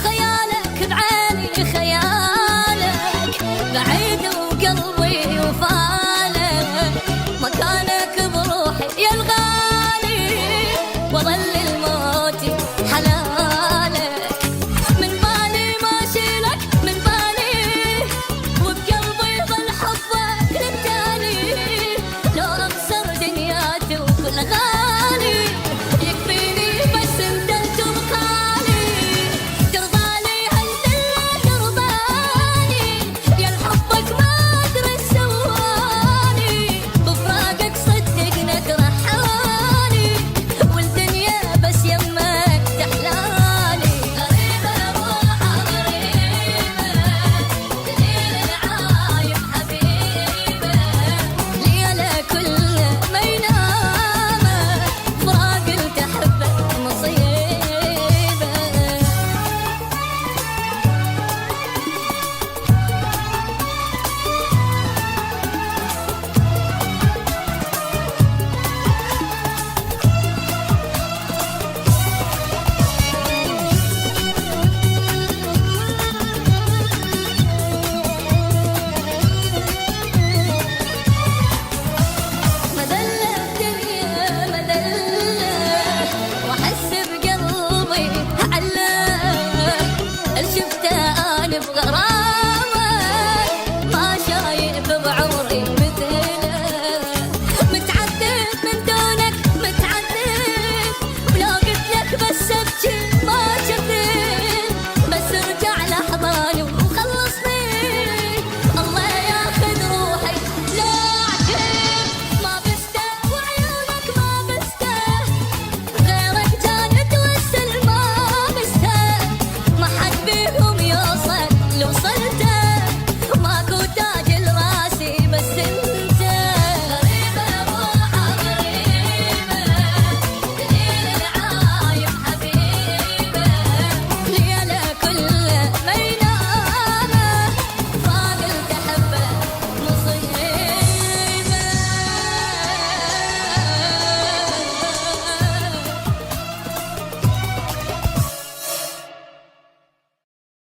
خيالك بعيني خيالك بعيد وقلبي وفالك مكانك بروحي يا الغالي وظل الموت حلالك من بالي ما شيلك من بالي وبقلبي ظل حبك للتالي لو اخسر دنياتي وكل غالي يكفيني بس انت تبقالي ترضالي هالدنيا ترضاني يا الحبك ما ادري سواني بفراقك صدق نجرحاني والدنيا بس يمك تحلالي غريبة روحة غريبة دليل العايب حبيبة ليلة كل ما ينامه فراق اللي تحبه مصيبة مذلة الدنيا مذلة وأحس بقلبي علة اللي شفته أنا بغرام